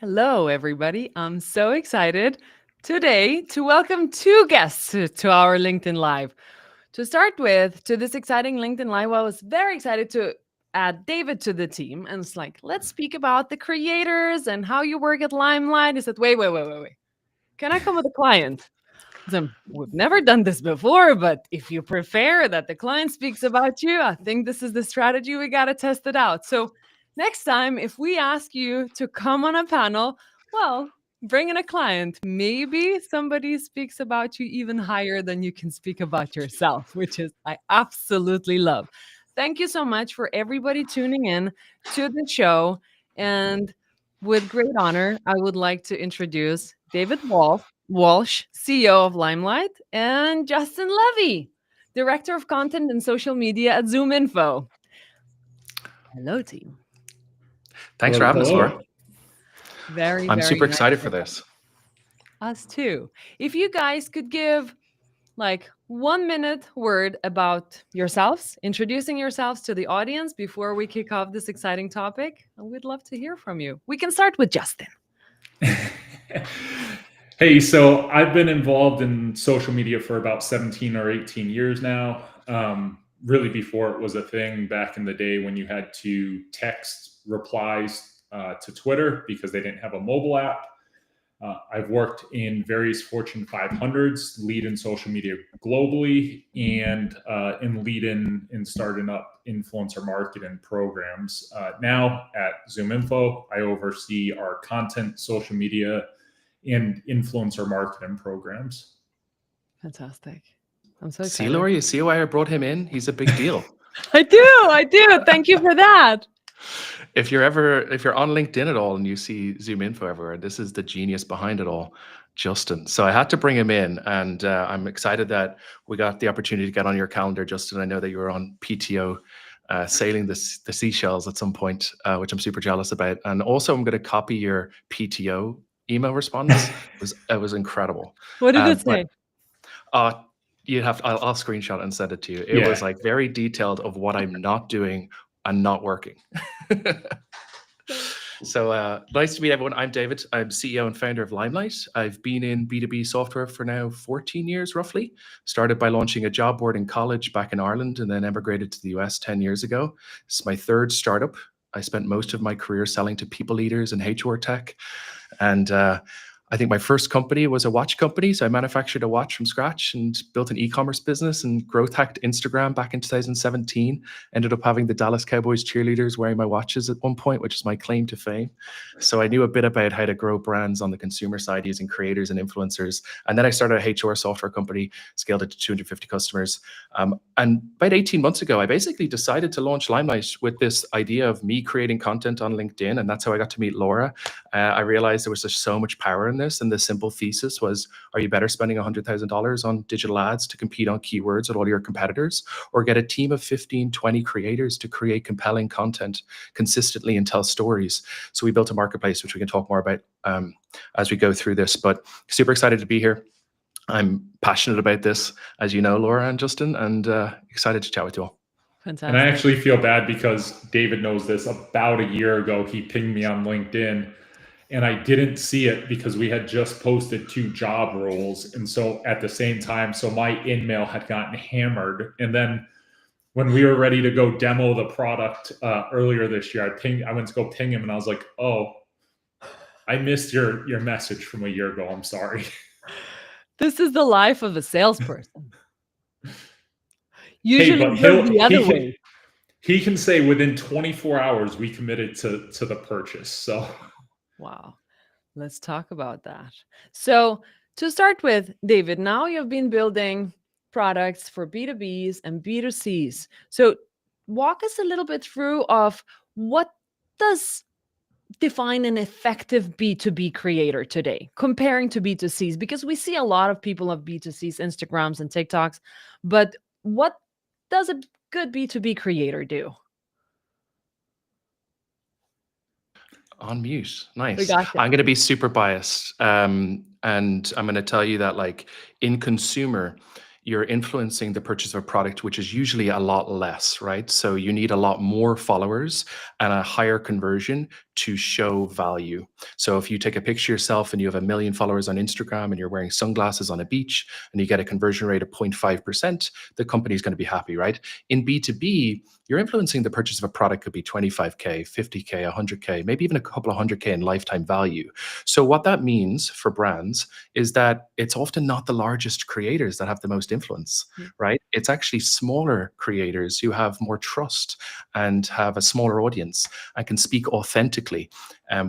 Hello, everybody. I'm so excited today to welcome two guests to our LinkedIn Live. To start with, to this exciting LinkedIn Live, I was very excited to add David to the team. And it's like, let's speak about the creators and how you work at Limelight. He said, wait. Can I come with a client? So, we've never done this before, but if you prefer that the client speaks about you, I think this is the strategy. We got to test it out. So next time, if we ask you to come on a panel, well, bring in a client. Maybe somebody speaks about you even higher than you can speak about yourself, which is I absolutely love. Thank you so much for everybody tuning in to the show. And with great honor, I would like to introduce David Walsh, CEO of Limelight, and Justin Levy, Director of Content and Social Media at ZoomInfo. Hello, team. Thanks for having us, Laura. I'm super excited for this. Us too. If you guys could give like 1 minute word about yourselves, introducing yourselves to the audience before we kick off this exciting topic, we'd love to hear from you. We can start with Justin. Hey, so I've been involved in social media for about 17 or 18 years now. Really before it was a thing back in the day when you had to text replies to Twitter because they didn't have a mobile app. I've worked in various Fortune 500s, lead in social media globally, and lead in starting up influencer marketing programs. Now at ZoomInfo, I oversee our content, social media, and influencer marketing programs. Fantastic. I'm so excited. See, Laura, you see why I brought him in? He's a big deal. I do. Thank you for that. If you're on LinkedIn at all and you see ZoomInfo everywhere, this is the genius behind it all, Justin. So I had to bring him in, and I'm excited that we got the opportunity to get on your calendar, Justin. I know that you were on PTO sailing the seashells at some point, which I'm super jealous about. And also, I'm going to copy your PTO email response. It was incredible. What did it say? I'll screenshot and send it to you. It was like very detailed of what I'm not doing and not working. So nice to meet everyone. I'm David. I'm CEO and founder of Limelight. I've been in B2B software for now 14 years, roughly. Started by launching a job board in college back in Ireland and then emigrated to the US 10 years ago. It's my third startup. I spent most of my career selling to people leaders in HR tech. And I think my first company was a watch company. So I manufactured a watch from scratch and built an e-commerce business and growth hacked Instagram back in 2017. Ended up having the Dallas Cowboys cheerleaders wearing my watches at one point, which is my claim to fame. So I knew a bit about how to grow brands on the consumer side using creators and influencers. And then I started a HR software company, scaled it to 250 customers. And about 18 months ago, I basically decided to launch Limelight with this idea of me creating content on LinkedIn. And that's how I got to meet Laura. I realized there was just so much power in this. And the simple thesis was, are you better spending $100,000 on digital ads to compete on keywords with all your competitors, or get a team of 15, 20 creators to create compelling content consistently and tell stories? So we built a marketplace, which we can talk more about as we go through this, but super excited to be here. I'm passionate about this, as you know, Laura and Justin, and excited to chat with you all. Fantastic. And I actually feel bad because David knows this. About a year ago, he pinged me on LinkedIn and I didn't see it because we had just posted 2 job roles. And so at the same time, so my in-mail had gotten hammered. And then when we were ready to go demo the product earlier this year, I went to go ping him and I was like, oh, I missed your message from a year ago. I'm sorry. This is the life of a salesperson. Usually the other way. He can say within 24 hours we committed to the purchase. So Wow. Let's talk about that. So, to start with, David, now you've been building products for B2Bs and B2Cs. So, walk us a little bit through of what does define an effective B2B creator today comparing to B2Cs, because we see a lot of people of B2Cs, Instagrams and TikToks, but what does a good B2B creator do? On mute. We Nice. got you. I'm going to be super biased. And I'm going to tell you that, like, in consumer, you're influencing the purchase of a product, which is usually a lot less, right? So you need a lot more followers and a higher conversion to show value. So if you take a picture yourself and you have 1 million followers on Instagram and you're wearing sunglasses on a beach and you get a conversion rate of 0.5%, the company's going to be happy, right? In B2B, you're influencing the purchase of a product could be 25K, 50K, 100K, maybe even a couple of 100K in lifetime value. So what that means for brands is that it's often not the largest creators that have the most influence, right? It's actually smaller creators who have more trust and have a smaller audience and can speak authentically.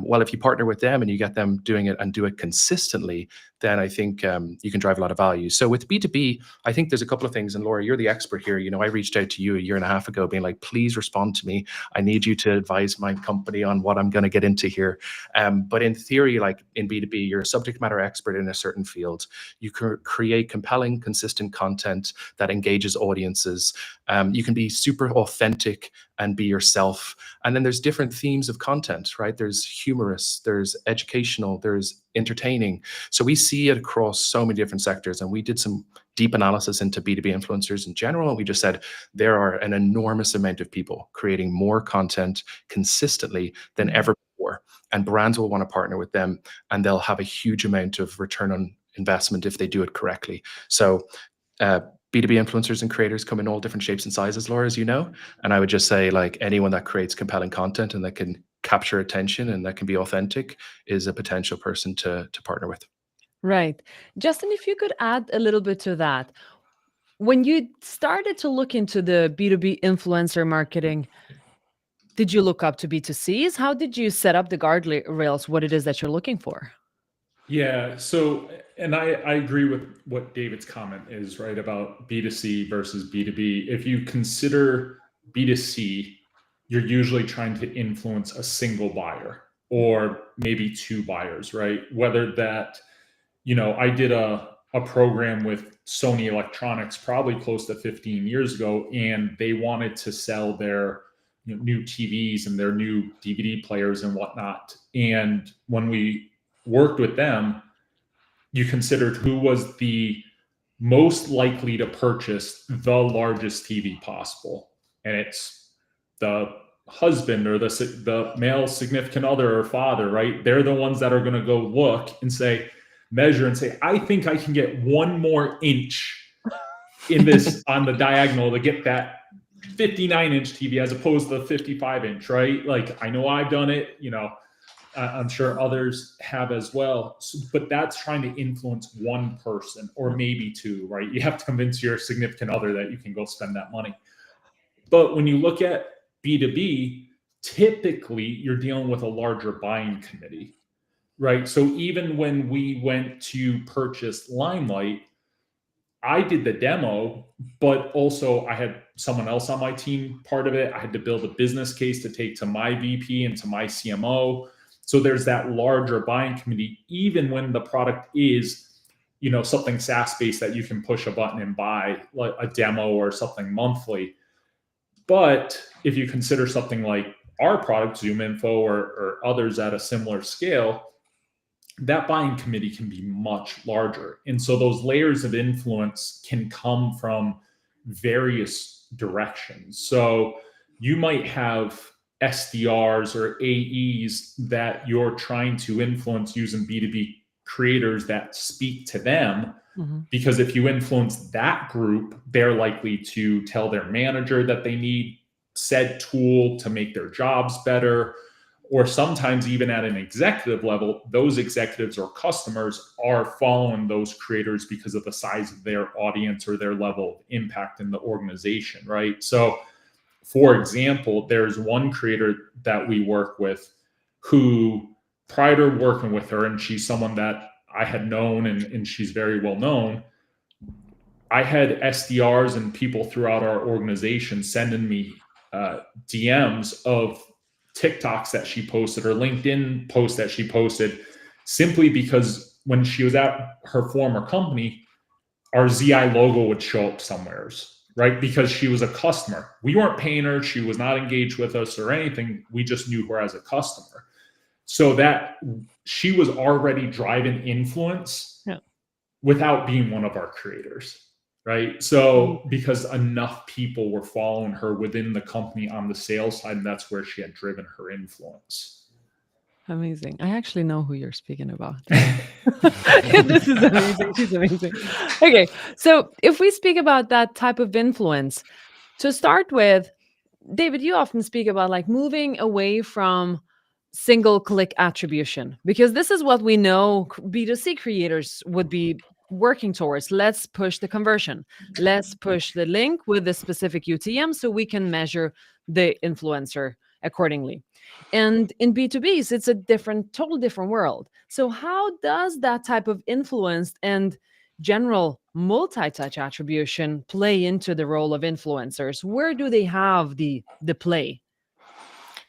Well, if you partner with them and you get them doing it and do it consistently, then I think you can drive a lot of value. So with B2B, I think there's a couple of things. And Laura, you're the expert here. You know, I reached out to you 1.5 years ago being like, please respond to me. I need you to advise my company on what I'm going to get into here. But in theory, like in B2B, you're a subject matter expert in a certain field. You can create compelling, consistent content that engages audiences. You can be super authentic and be yourself. And then there's different themes of content, right? There's humorous, there's educational, there's entertaining. So we see it across so many different sectors. And we did some deep analysis into B2B influencers in general. And we just said there are an enormous amount of people creating more content consistently than ever before. And brands will want to partner with them and they'll have a huge amount of return on investment if they do it correctly. So B2B influencers and creators come in all different shapes and sizes, Laura, as you know. And I would just say, like, anyone that creates compelling content and that can capture attention and that can be authentic is a potential person to partner with. Right. Justin, if you could add a little bit to that. When you started to look into the B2B influencer marketing, did you look up to B2Cs? How did you set up the guardrails, what it is that you're looking for? yeah, so and I agree with what David's comment is, right, about B2C versus B2B. If you consider B2C, you're usually trying to influence a single buyer or maybe two buyers, right? Whether that, I did a program with Sony Electronics probably close to 15 years ago, and they wanted to sell their new TVs and their new DVD players and whatnot. And when we worked with them, you considered who was the most likely to purchase the largest TV possible. And it's the husband or the male significant other or father, right? They're the ones that are going to go look and say, measure and say, I think I can get 1 more inch in this on the diagonal to get that 59-inch TV as opposed to the 55-inch, right? Like, I know I've done it, I'm sure others have as well. So, but that's trying to influence one person or maybe two, right? You have to convince your significant other that you can go spend that money. But when you look at B2B, typically you're dealing with a larger buying committee, right? So even when we went to purchase Limelight, I did the demo, but also I had someone else on my team part of it. I had to build a business case to take to my VP and to my CMO. So there's that larger buying committee, even when the product is, something SaaS-based that you can push a button and buy, like a demo or something monthly. But if you consider something like our product, ZoomInfo, or others at a similar scale, that buying committee can be much larger. And so those layers of influence can come from various directions. So you might have SDRs or AEs that you're trying to influence using B2B creators that speak to them. Mm-hmm. Because if you influence that group, they're likely to tell their manager that they need said tool to make their jobs better. Or sometimes even at an executive level, those executives or customers are following those creators because of the size of their audience or their level of impact in the organization, right? So For example, there's one creator that we work with who, prior to working with her, and she's someone that I had known and she's very well known, I had SDRs and people throughout our organization sending me DMs of TikToks that she posted or LinkedIn posts that she posted, simply because when she was at her former company, our ZI logo would show up somewheres, right? Because she was a customer. We weren't paying her. She was not engaged with us or anything. We just knew her as a customer. So that she was already driving influence without being one of our creators, right? So because enough people were following her within the company on the sales side, and that's where she had driven her influence. Amazing. I actually know who you're speaking about. This is amazing. She's amazing. Okay. So if we speak about that type of influence, to start with, David, you often speak about like moving away from single click attribution, because this is what we know B2C creators would be working towards. Let's push the conversion. Let's push the link with the specific UTM so we can measure the influencer accordingly. And in B2Bs, it's a total different world. So how does that type of influence and general multi-touch attribution play into the role of influencers? Where do they have the play?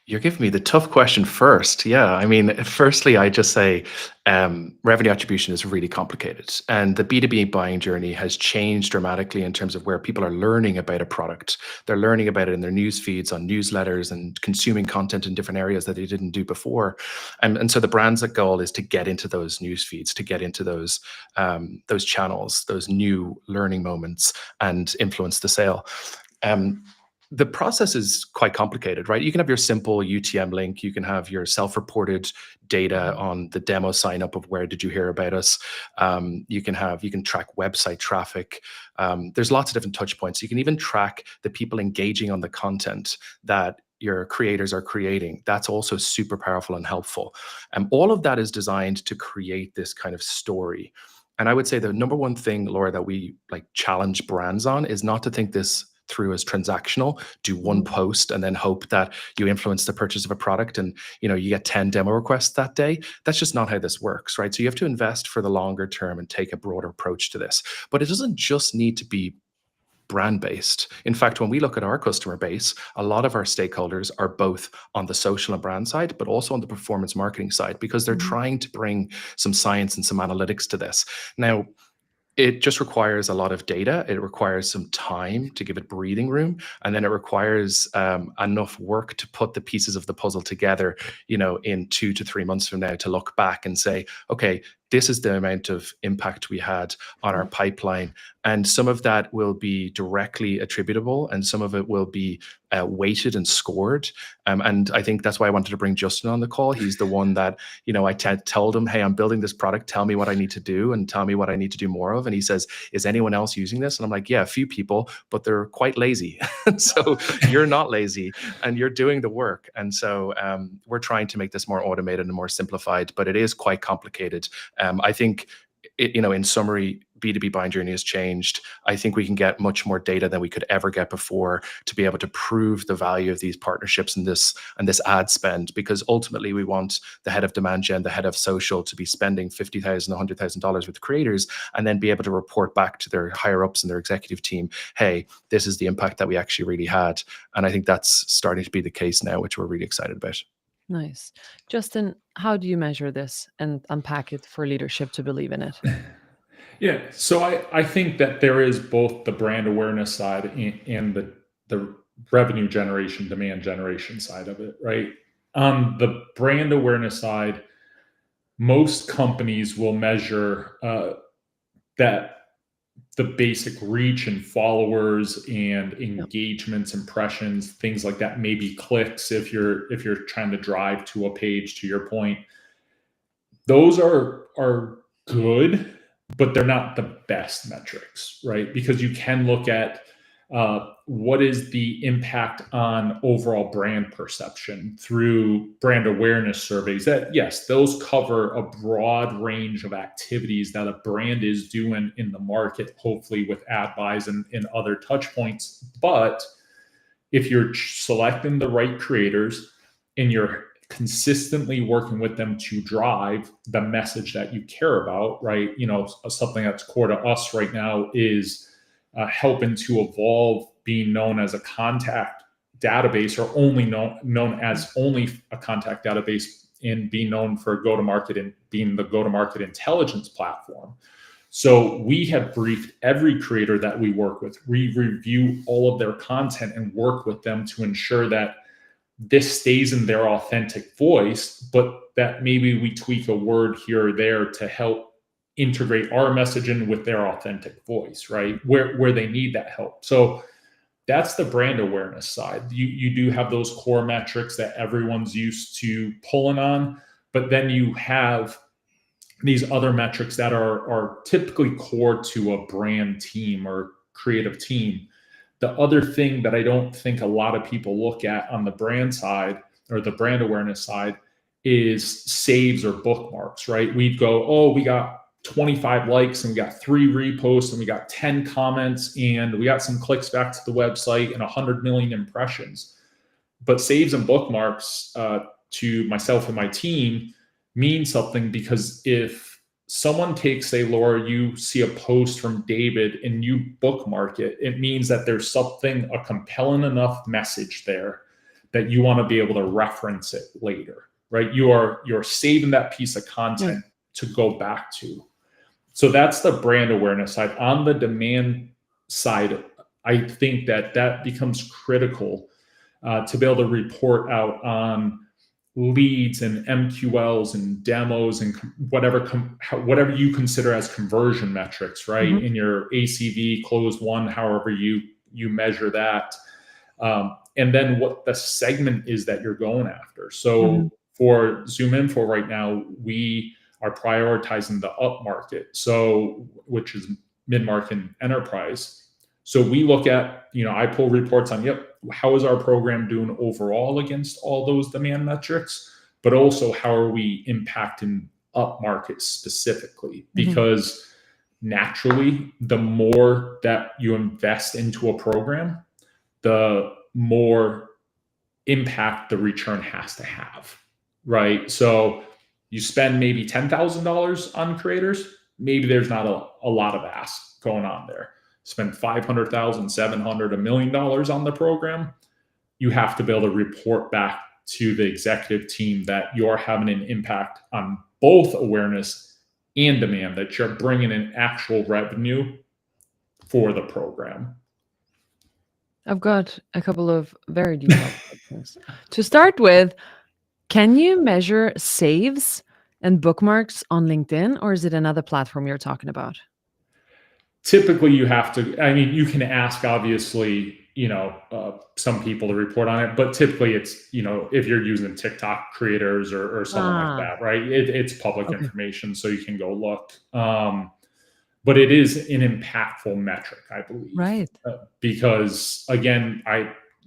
You're giving me the tough question first. Yeah, I mean, firstly, I just say revenue attribution is really complicated, and the B2B buying journey has changed dramatically in terms of where people are learning about a product. They're learning about it in their news feeds, on newsletters, and consuming content in different areas that they didn't do before. And so the brand's goal is to get into those news feeds, to get into those channels, those new learning moments, and influence the sale. The process is quite complicated, right? You can have your simple UTM link. You can have your self-reported data on the demo sign up of where did you hear about us. You can track website traffic. There's lots of different touch points. You can even track the people engaging on the content that your creators are creating. That's also super powerful and helpful. All of that is designed to create this kind of story. And I would say the number one thing, Laura, that we like challenge brands on is not to think this through as transactional. Do one post and then hope that you influence the purchase of a product and you get 10 demo requests that day. That's just not how this works, right? So you have to invest for the longer term and take a broader approach to this. But it doesn't just need to be brand based. In fact, when we look at our customer base, a lot of our stakeholders are both on the social and brand side, but also on the performance marketing side, because they're trying to bring some science and some analytics to this. Now, it just requires a lot of data. It requires some time to give it breathing room. And then it requires enough work to put the pieces of the puzzle together, in 2 to 3 months from now, to look back and say, okay, this is the amount of impact we had on our pipeline. And some of that will be directly attributable and some of it will be weighted and scored. And I think that's why I wanted to bring Justin on the call. He's the one that, I told him, hey, I'm building this product. Tell me what I need to do and tell me what I need to do more of. And he says, is anyone else using this? And I'm like, yeah, a few people, but they're quite lazy. So you're not lazy and you're doing the work. And so we're trying to make this more automated and more simplified, but it is quite complicated. I think, in summary, B2B buying journey has changed. I think we can get much more data than we could ever get before to be able to prove the value of these partnerships and this ad spend, because ultimately we want the head of demand gen, the head of social to be spending $50,000, $100,000 with creators and then be able to report back to their higher ups and their executive team, hey, this is the impact that we actually really had. And I think that's starting to be the case now, which we're really excited about. Nice. Justin, how do you measure this and unpack it for leadership to believe in it? Yeah, so I think that there is both the brand awareness side and the revenue generation, demand generation side of it, right? On the brand awareness side, most companies will measure that the basic reach and followers and engagements, impressions, things like that, maybe clicks if you're trying to drive to a page, to your point. Those are good, but they're not the best metrics, right? Because you can look at what is the impact on overall brand perception through brand awareness surveys. That, yes, those cover a broad range of activities that a brand is doing in the market, hopefully with ad buys and other touch points. But if you're selecting the right creators and you're consistently working with them to drive the message that you care about, right? Something that's core to us right now is helping to evolve being known as a contact database, or only known as only a contact database, and being known for go-to-market and being the go-to-market intelligence platform. So we have briefed every creator that we work with. We review all of their content and work with them to ensure that this stays in their authentic voice, but that maybe we tweak a word here or there to help integrate our message in with their authentic voice, right? Where they need that help. So that's the brand awareness side. You do have those core metrics that everyone's used to pulling on, but then you have these other metrics that are typically core to a brand team or creative team. The other thing that I don't think a lot of people look at on the brand side or the brand awareness side is saves or bookmarks, right? We'd go, oh, we got 25 likes and we got 3 reposts and we got 10 comments and we got some clicks back to the website and 100 million impressions. But saves and bookmarks to myself and my team mean something, because if someone takes, say, Laura, you see a post from David and you bookmark it, it means that there's something, a compelling enough message there that you want to be able to reference it later, right? You're saving that piece of content to go back to. So that's the brand awareness side. On the demand side, I think that becomes critical to be able to report out on leads and MQLs and demos and whatever you consider as conversion metrics, right? In your ACV, closed one, however you measure that. And then what the segment is that you're going after. So for Zoom Info right now, we are prioritizing the upmarket, which is mid-market and enterprise. So we look at, I pull reports on, how is our program doing overall against all those demand metrics, but also how are we impacting upmarket specifically? Because naturally, the more that you invest into a program, the more impact the return has to have, right? So you spend maybe $10,000 on creators, maybe there's not a lot of ask going on there. Spend $500,000, $700,000, $1 million on the program, you have to be able to report back to the executive team that you're having an impact on both awareness and demand, that you're bringing in actual revenue for the program. I've got a couple of very detailed questions. To start with, can you measure saves and bookmarks on LinkedIn, or is it another platform you're talking about? Typically, you have to, you can ask, obviously, some people to report on it, but typically it's, if you're using TikTok creators or something like that, right? It's public information, so you can go look. But it is an impactful metric, I believe. Right. Because again,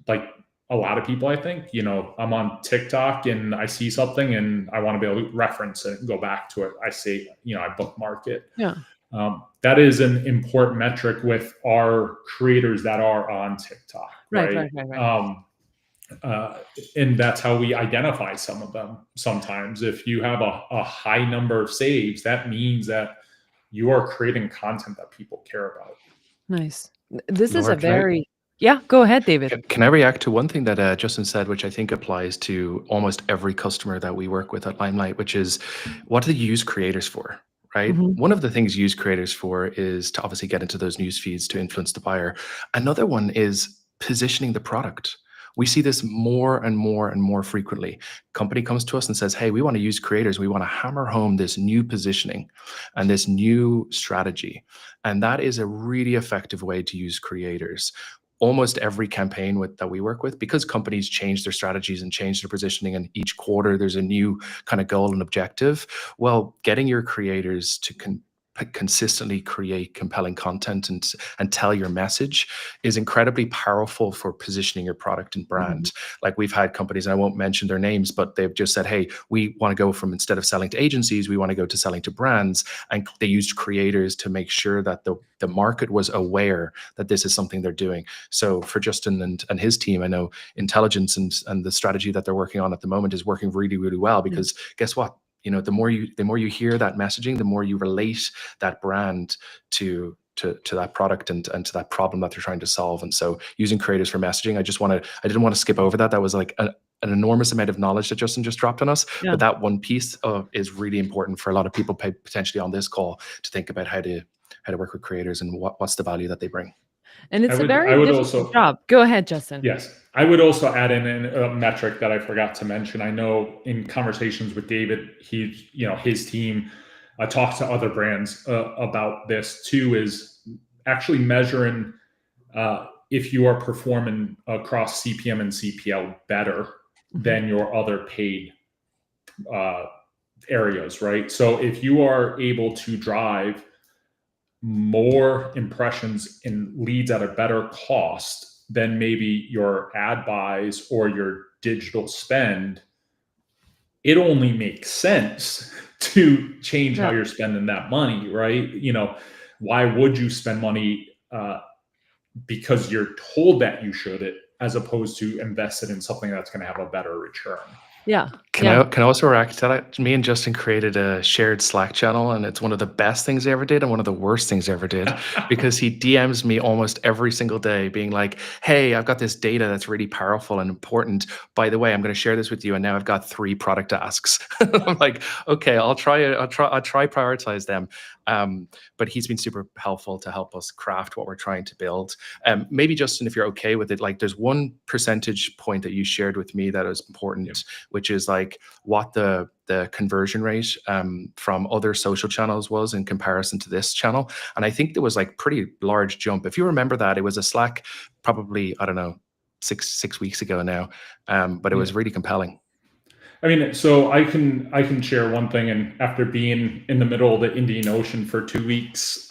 like a lot of people, I think, I'm on TikTok and I see something and I want to be able to reference it and go back to it. I say, I bookmark it. Yeah. That is an important metric with our creators that are on TikTok, right? And that's how we identify some of them. Sometimes if you have a high number of saves, that means that you are creating content that people care about. Nice. This Laura, is a very... Yeah, go ahead, David. Can I react to one thing that Justin said, which I think applies to almost every customer that we work with at Limelight, which is, what do you use creators for, right? One of the things you use creators for is to obviously get into those news feeds to influence the buyer. Another one is positioning the product. We see this more and more and more frequently. Company comes to us and says, hey, we want to use creators. We want to hammer home this new positioning and this new strategy. And that is a really effective way to use creators. Almost every campaign that we work with, because companies change their strategies and change their positioning, and each quarter there's a new kind of goal and objective. Well, getting your creators to consistently create compelling content and tell your message is incredibly powerful for positioning your product and brand. Like we've had companies, and I won't mention their names, but they've just said, hey, we want to go from, instead of selling to agencies, we want to go to selling to brands. And they used creators to make sure that the market was aware that this is something they're doing. So for Justin and his team, I know intelligence and the strategy that they're working on at the moment is working really, really well, because guess what? You know, the more you hear that messaging, the more you relate that brand to that product and to that problem that they're trying to solve. And so using creators for messaging, I didn't want to skip over that. That was like an enormous amount of knowledge that Justin just dropped on us. Yeah. But that one piece is really important for a lot of people potentially on this call to think about how to work with creators and what's the value that they bring. And it's a very difficult job. Go ahead, Justin. Yes. I would also add in a metric that I forgot to mention. I know in conversations with David, his team talks to other brands about this too, is actually measuring if you are performing across CPM and CPL better than your other paid areas, right? So if you are able to drive more impressions and leads at a better cost than maybe your ad buys or your digital spend, it only makes sense to change how you're spending that money, right? You know, why would you spend money because you're told that you should, as opposed to invest it in something that's going to have a better return? Yeah. Can I also react to that? Me and Justin created a shared Slack channel, and it's one of the best things I ever did and one of the worst things I ever did, because he DMs me almost every single day being like, hey, I've got this data that's really powerful and important. By the way, I'm going to share this with you, and now I've got 3 product asks. I'm like, okay, I'll try prioritize them. But he's been super helpful to help us craft what we're trying to build. Maybe Justin, if you're okay with it, like there's one percentage point that you shared with me that is important, which is like what the conversion rate from other social channels was in comparison to this channel. And I think there was like pretty large jump. If you remember that, it was a Slack probably, I don't know, six weeks ago now, but it was really compelling. I mean, so I can share one thing, and after being in the middle of the Indian Ocean for 2 weeks,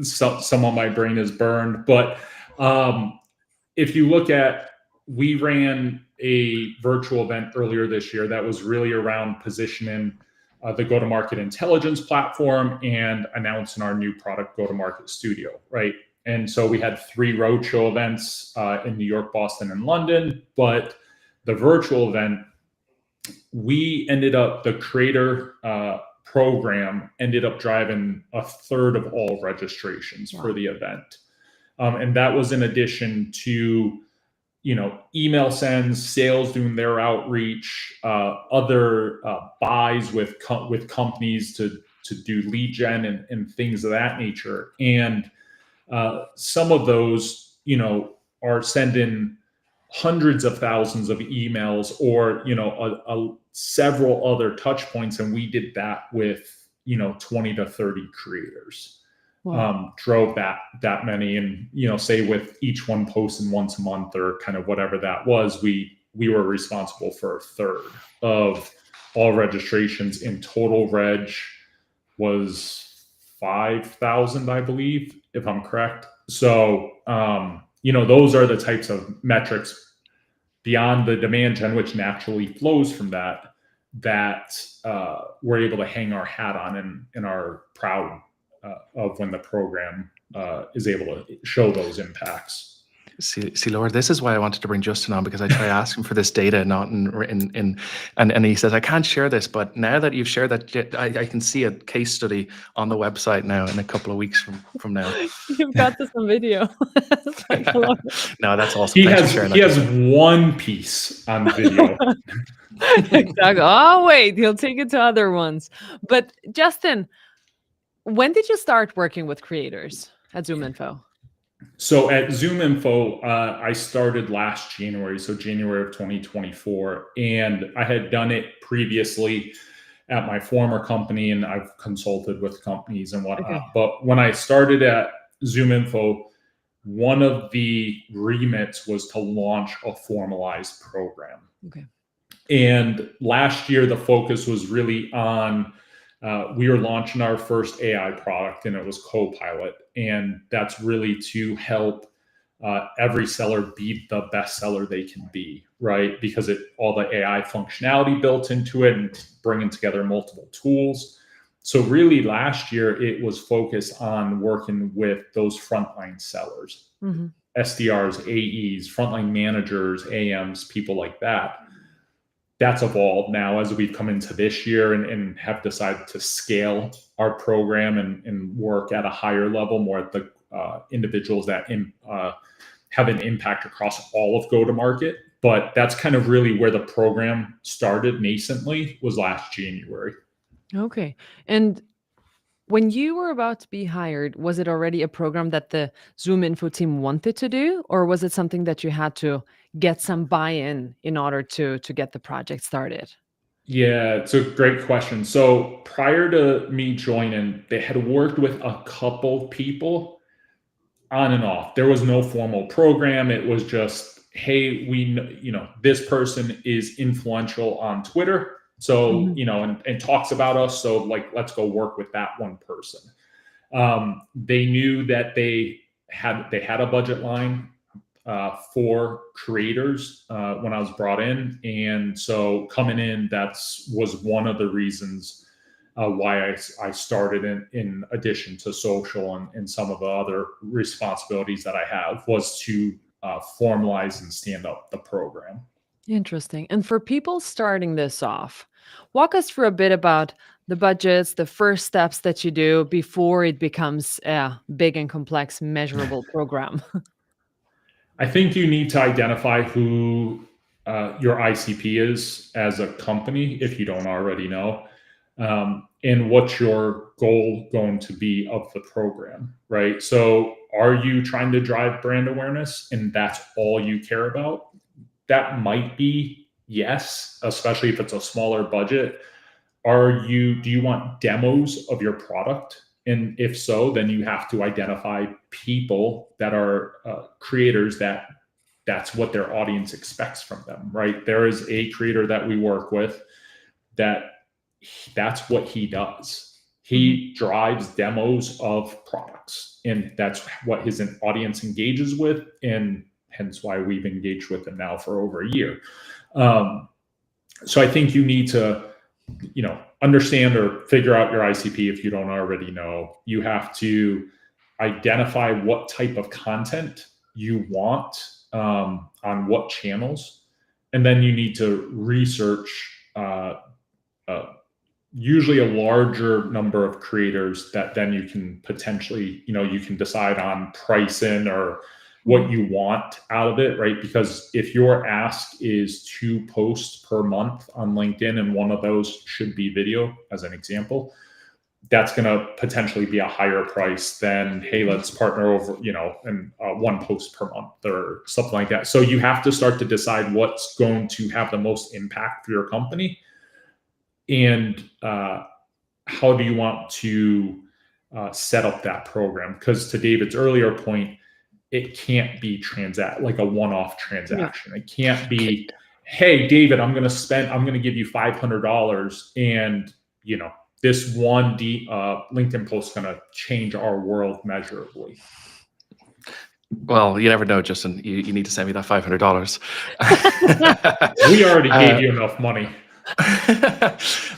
some of my brain is burned. But if you look at, we ran a virtual event earlier this year that was really around positioning the go-to-market intelligence platform and announcing our new product, Go-to-Market Studio, right? And so we had 3 roadshow events in New York, Boston, and London. But the virtual event, the creator program ended up driving 1/3 of all registrations for the event. And that was in addition to, email sends, sales doing their outreach, other buys with companies to do lead gen and things of that nature. And some of those, are sending hundreds of thousands of emails or, several other touch points. And we did that with, 20 to 30 creators. Drove that many, and say with each one posting once a month or kind of whatever that was, we were responsible for 1/3 of all registrations. In total, reg was 5,000, I believe, if I'm correct. So those are the types of metrics beyond the demand gen, which naturally flows from that we're able to hang our hat on and are proud of when the program is able to show those impacts. See, Laura, this is why I wanted to bring Justin on, because I try to ask him for this data, not and he says, I can't share this, but now that you've shared that, I can see a case study on the website now in a couple of weeks from now. You've got this on video. No, that's awesome. He has one piece on video. Exactly. Oh, wait, he'll take it to other ones. But Justin, when did you start working with creators at ZoomInfo? So at ZoomInfo, I started last January, so January of 2024. And I had done it previously at my former company, and I've consulted with companies and whatnot. Okay. But when I started at ZoomInfo, one of the remits was to launch a formalized program. Okay. And last year, the focus was really on we were launching our first AI product, and it was Copilot. And that's really to help every seller be the best seller they can be, right? Because all the AI functionality built into it and bringing together multiple tools. So really last year, it was focused on working with those frontline sellers, SDRs, AEs, frontline managers, AMs, people like that. That's evolved now as we've come into this year and have decided to scale our program and work at a higher level, more at the individuals that have an impact across all of go-to-market. But that's kind of really where the program started nascently, was last January. Okay. And when you were about to be hired, was it already a program that the Zoom Info team wanted to do, or was it something that you had to get some buy-in in order to get the project started? Yeah, it's a great question. So prior to me joining, they had worked with a couple people on and off. There was no formal program. It was just, hey, this person is influential on Twitter. So, and talks about us. So like, let's go work with that one person. They knew that they had a budget line for creators when I was brought in. And so coming in, was one of the reasons why I started in addition to social and some of the other responsibilities that I have, was to formalize and stand up the program. Interesting. And for people starting this off, walk us through a bit about the budgets, the first steps that you do before it becomes a big and complex measurable program. I think you need to identify who your ICP is as a company, if you don't already know, and what's your goal going to be of the program, right? So are you trying to drive brand awareness and that's all you care about? That might be yes, especially if it's a smaller budget. Do you want demos of your product? And if so, then you have to identify people that are creators that's what their audience expects from them, right? There is a creator that we work with that's what he does. He drives demos of products, and that's what his audience engages with, and hence why we've engaged with him now for over a year. So I think you need to understand or figure out your ICP if you don't already know. You have to identify what type of content you want on what channels, and then you need to research usually a larger number of creators that then you can potentially, you can decide on pricing or what you want out of it, right? Because if your ask is 2 posts per month on LinkedIn, and one of those should be video, as an example, that's going to potentially be a higher price than, hey, let's partner over, and 1 post per month or something like that. So you have to start to decide what's going to have the most impact for your company, and how do you want to set up that program? Because to David's earlier point, it can't be like a one-off transaction. It can't be, hey, David, I'm going to give you $500, and this one LinkedIn post is going to change our world measurably. Well, you never know, Justin. You need to send me that $500. We already gave you enough money.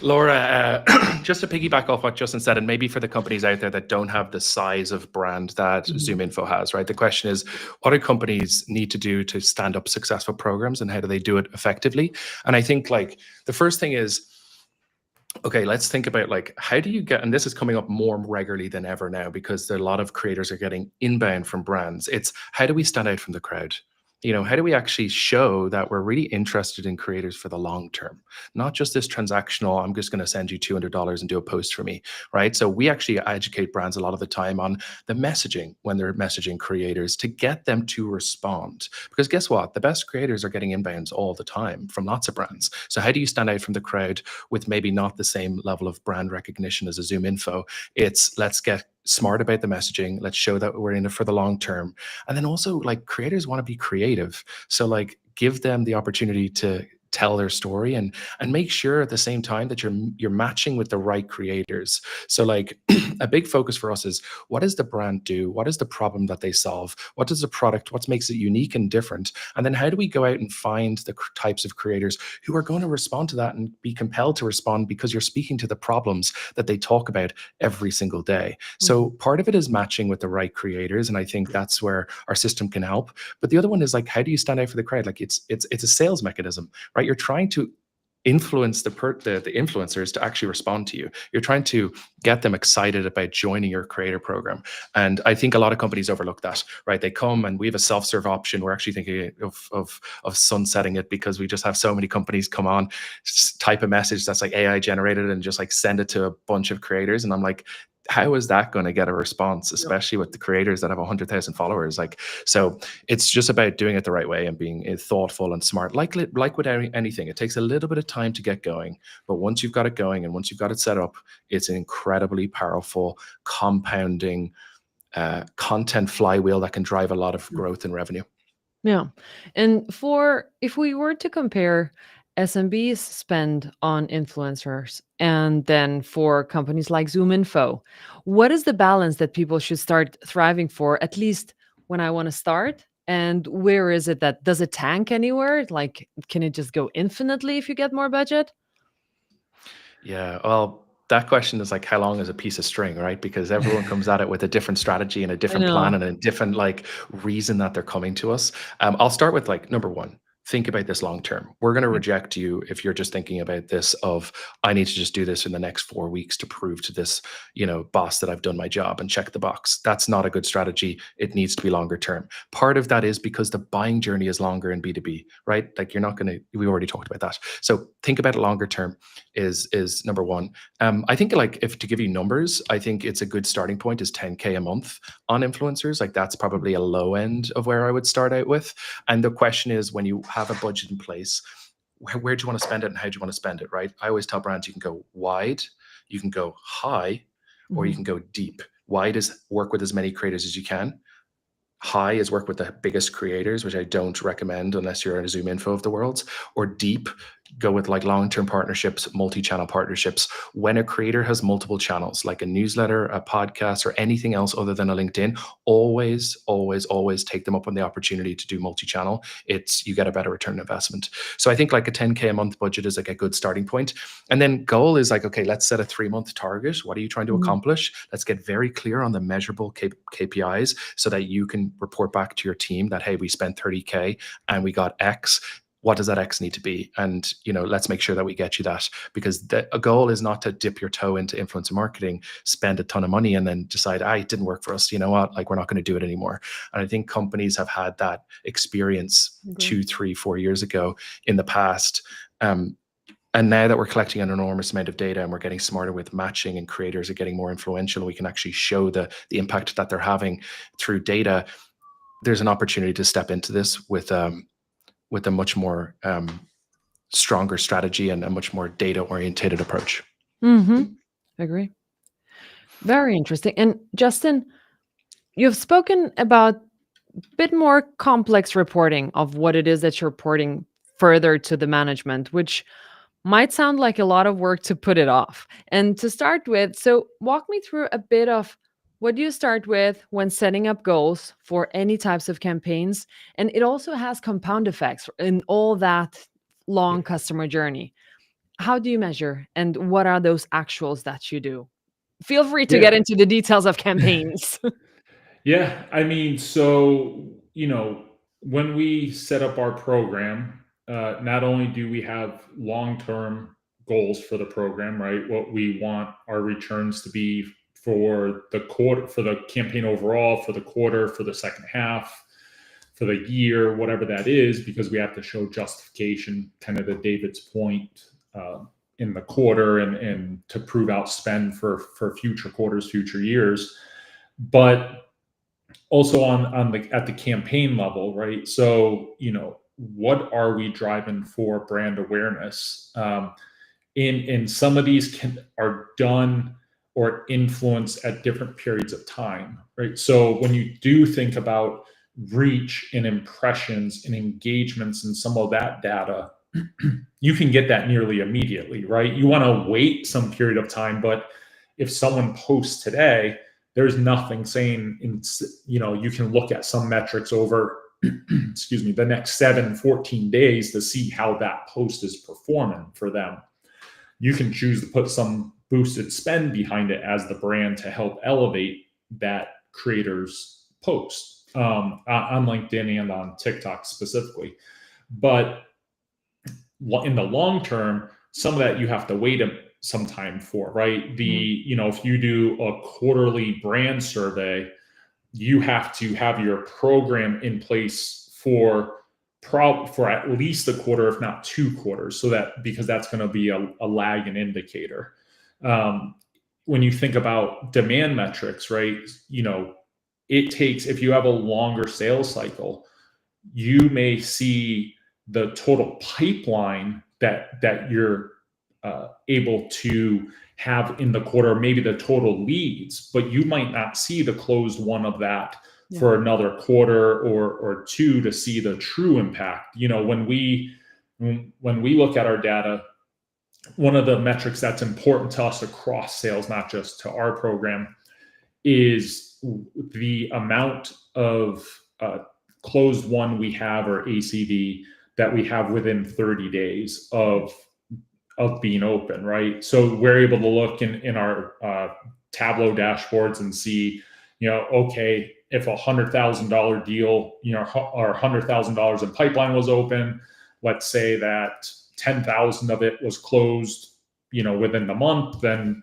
Laura, just to piggyback off what Justin said, and maybe for the companies out there that don't have the size of brand that Zoom Info has, right? The question is, what do companies need to do to stand up successful programs, and how do they do it effectively? And I think the first thing is, okay, let's think about how do you get, and this is coming up more regularly than ever now because a lot of creators are getting inbound from brands. It's how do we stand out from the crowd? How do we actually show that we're really interested in creators for the long term, not just this transactional, I'm just going to send you $200 and do a post for me, right? So we actually educate brands a lot of the time on the messaging when they're messaging creators to get them to respond. Because guess what? The best creators are getting inbounds all the time from lots of brands. So how do you stand out from the crowd with maybe not the same level of brand recognition as a Zoom Info? It's let's get smart about the messaging. Let's show that we're in it for the long term. And then also creators want to be creative. So give them the opportunity to tell their story, and make sure at the same time that you're matching with the right creators. So like a big focus for us is, what does the brand do? What is the problem that they solve? What does the product, what makes it unique and different? And then how do we go out and find the types of creators who are going to respond to that and be compelled to respond, because you're speaking to the problems that they talk about every single day. So part of it is matching with the right creators, and I think that's where our system can help. But the other one is like, how do you stand out for the crowd? Like it's a sales mechanism, right? You're trying to influence the influencers to actually respond to you. You're trying to get them excited about joining your creator program. And I think a lot of companies overlook that, right? They come and we have a self-serve option. We're actually thinking of sunsetting it, because we just have so many companies come on, type a message that's like AI generated and just like send it to a bunch of creators. And I'm like, how is that going to get a response, especially with the creators that have 100,000 followers? Like, so it's just about doing it the right way and being thoughtful and smart. Like with anything, it takes a little bit of time to get going, but once you've got it going and once you've got it set up, it's an incredibly powerful compounding content flywheel that can drive a lot of growth and revenue. Yeah. And if we were to compare SMB's spend on influencers and then for companies like ZoomInfo, what is the balance that people should start thriving for, at least when I want to start? And where is it that does it tank anywhere? Like, can it just go infinitely if you get more budget? Yeah, well, that question is like, how long is a piece of string, right? Because everyone comes at it with a different strategy and a I different plan know. and a different like reason that they're coming to us. I'll start with like number one. Think about this long term. We're going to reject you if you're just thinking about this of, I need to just do this in the next 4 weeks to prove to this, boss that I've done my job and check the box. That's not a good strategy. It needs to be longer term. Part of that is because the buying journey is longer in B2B, right? Like, you're not going to, we already talked about that. So think about it longer term is number one. I think, like, if to give you numbers, I think it's a good starting point is 10K a month on influencers. Like, that's probably a low end of where I would start out with. And the question is, when you have a budget in place, where do you want to spend it and how do you want to spend it, right? I always tell brands, you can go wide, you can go high, or you can go deep. Wide is work with as many creators as you can. High is work with the biggest creators, which I don't recommend unless you're in a ZoomInfo of the world. Or deep, go with like long-term partnerships, multi-channel partnerships. When a creator has multiple channels, like a newsletter, a podcast, or anything else other than a LinkedIn, always, always, always take them up on the opportunity to do multi-channel. You get a better return on investment. So I think like a 10K a month budget is like a good starting point. And then goal is like, okay, let's set a 3-month target. What are you trying to accomplish? Let's get very clear on the measurable KPIs so that you can report back to your team that, hey, we spent 30K and we got X. What does that X need to be? And, let's make sure that we get you that, because a goal is not to dip your toe into influencer marketing, spend a ton of money and then decide, it didn't work for us. You know what? Like, we're not going to do it anymore. And I think companies have had that experience 2, 3, 4 years ago in the past. And now that we're collecting an enormous amount of data and we're getting smarter with matching and creators are getting more influential, we can actually show the impact that they're having through data. There's an opportunity to step into this with a much more stronger strategy and a much more data-orientated approach. Agree. Very interesting. And Justin, you've spoken about a bit more complex reporting of what it is that you're reporting further to the management, which might sound like a lot of work to put it off. And to start with, so walk me through a bit of what do you start with when setting up goals for any types of campaigns? And it also has compound effects in all that long customer journey. How do you measure and what are those actuals that you do? Feel free to get into the details of campaigns. Yeah, I mean, so, when we set up our program, not only do we have long-term goals for the program, right? What we want our returns to be for the quarter, for the campaign overall, for the quarter, for the second half, for the year, whatever that is, because we have to show justification, kind of to David's point, in the quarter and to prove out spend for future quarters, future years. But also at the campaign level, right? So, what are we driving for brand awareness? In some of these are done or influenced at different periods of time, right? So when you do think about reach and impressions and engagements and some of that data, you can get that nearly immediately, right? You want to wait some period of time, but if someone posts today, there's nothing saying, you can look at some metrics over, excuse me, the next 14 days to see how that post is performing for them. You can choose to put some boosted spend behind it as the brand to help elevate that creator's post on LinkedIn and on TikTok specifically. But in the long term, some of that you have to wait some time for, right? If you do a quarterly brand survey, you have to have your program in place for at least a quarter, if not 2 quarters, because that's going to be a lagging indicator. When you think about demand metrics, right? It takes, if you have a longer sales cycle, you may see the total pipeline that you're able to have in the quarter, maybe the total leads, but you might not see the closed one of that for another quarter or 2 to see the true impact. When we look at our data, one of the metrics that's important to us across sales, not just to our program, is the amount of closed one we have, or ACV, that we have within 30 days of being open, right? So we're able to look in our Tableau dashboards and see, okay, if a $100,000 deal, or $100,000 in pipeline was open, let's say that 10,000 of it was closed, within the month, then,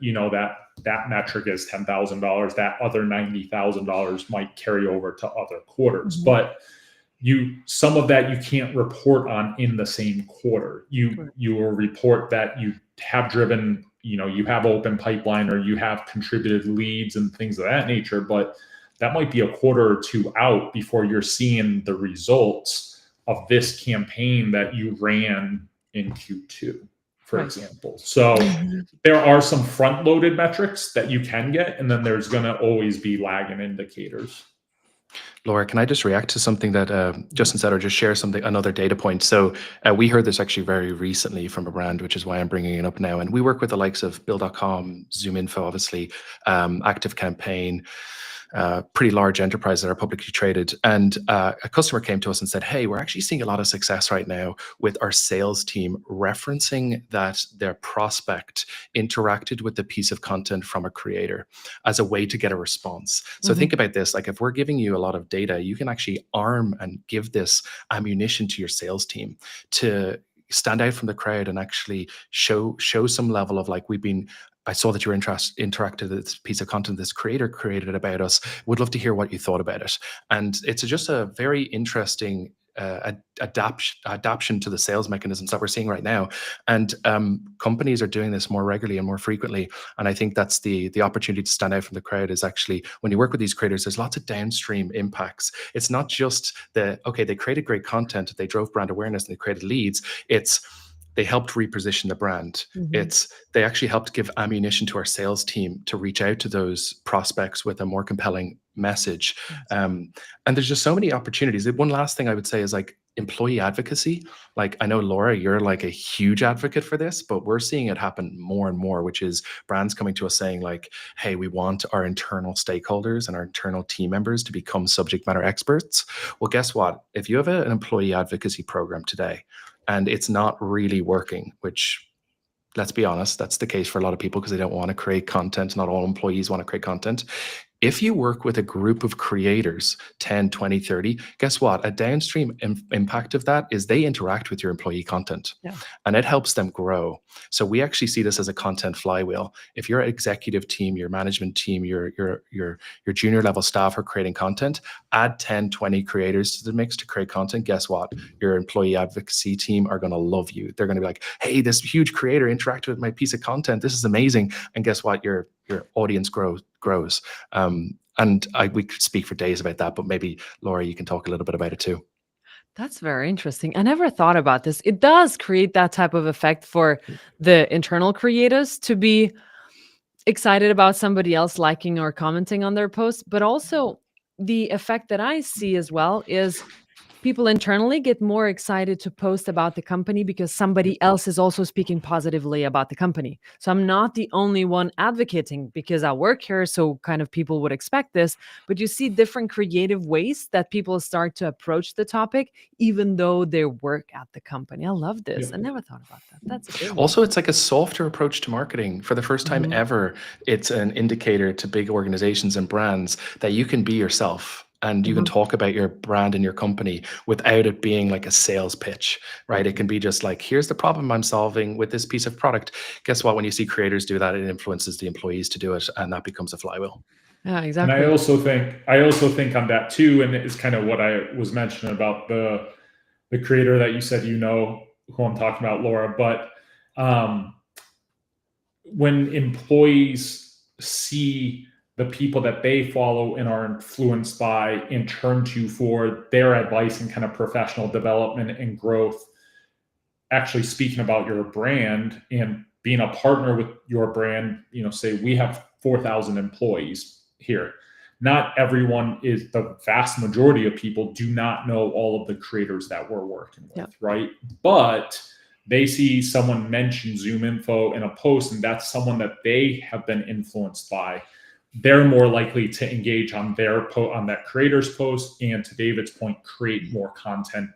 that metric is $10,000. That other $90,000 might carry over to other quarters. Mm-hmm. But some of that you can't report on in the same quarter. You will report that you have driven, you have open pipeline, or you have contributed leads and things of that nature, but that might be a quarter or 2 out before you're seeing the results of this campaign that you ran in Q2, for example. So there are some front-loaded metrics that you can get, and then there's going to always be lagging indicators. Laura, can I just react to something that Justin said, or just share another data point? So we heard this actually very recently from a brand, which is why I'm bringing it up now. And we work with the likes of Bill.com, ZoomInfo, obviously, ActiveCampaign, pretty large enterprises that are publicly traded. And a customer came to us and said, hey, we're actually seeing a lot of success right now with our sales team referencing that their prospect interacted with the piece of content from a creator as a way to get a response. So think about this, like if we're giving you a lot of data, you can actually arm and give this ammunition to your sales team to stand out from the crowd and actually show some level of, like, I saw that you were interacted with this piece of content this creator created about us. Would love to hear what you thought about it. And it's just a very interesting adaptation to the sales mechanisms that we're seeing right now. And companies are doing this more regularly and more frequently. And I think that's the opportunity to stand out from the crowd is actually, when you work with these creators, there's lots of downstream impacts. It's not just they created great content, they drove brand awareness, and they created leads. They helped reposition the brand. Mm-hmm. They actually helped give ammunition to our sales team to reach out to those prospects with a more compelling message. And there's just so many opportunities. One last thing I would say is like employee advocacy. Like, I know, Laura, you're like a huge advocate for this, but we're seeing it happen more and more, which is brands coming to us saying like, hey, we want our internal stakeholders and our internal team members to become subject matter experts. Well, guess what? If you have an employee advocacy program today, and it's not really working, which, let's be honest, that's the case for a lot of people because they don't want to create content. Not all employees want to create content. If you work with a group of creators, 10, 20, 30, guess what? A downstream impact of that is they interact with your employee content, and it helps them grow. So we actually see this as a content flywheel. If your executive team, your management team, your junior level staff are creating content, add 10, 20 creators to the mix to create content. Guess what? Your employee advocacy team are going to love you. They're going to be like, hey, this huge creator interacted with my piece of content. This is amazing. And guess what? Your audience grows. And we could speak for days about that, but maybe, Laura, you can talk a little bit about it too. That's very interesting. I never thought about this. It does create that type of effect for the internal creators to be excited about somebody else liking or commenting on their post, but also the effect that I see as well is people internally get more excited to post about the company because somebody else is also speaking positively about the company. So I'm not the only one advocating because I work here, so kind of people would expect this, but you see different creative ways that people start to approach the topic even though they work at the company. I love this. I Yep. never thought about that. That's brilliant. Also, it's like a softer approach to marketing. For the first time Mhm. ever, it's an indicator to big organizations and brands that you can be yourself and you can Mhm. talk about your brand and your company without it being like a sales pitch, right? It can be just like, here's the problem I'm solving with this piece of product. Guess what? When you see creators do that, it influences the employees to do it, and that becomes a flywheel. Yeah, And exactly. I also think on that too, and it's kind of what I was mentioning about the creator that you said, who I'm talking about, Laura. But when employees see the people that they follow and are influenced by and turn to for their advice and kind of professional development and growth, actually speaking about your brand and being a partner with your brand, say we have 4,000 employees here. Not everyone is, the vast majority of people do not know all of the creators that we're working with, Yep. right? But they see someone mention Zoom info in a post, and that's someone that they have been influenced by. They're more likely to engage on on that creator's post, and to David's point, create more content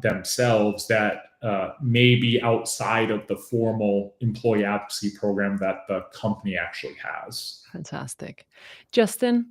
themselves that may be outside of the formal employee advocacy program that the company actually has. Fantastic. Justin,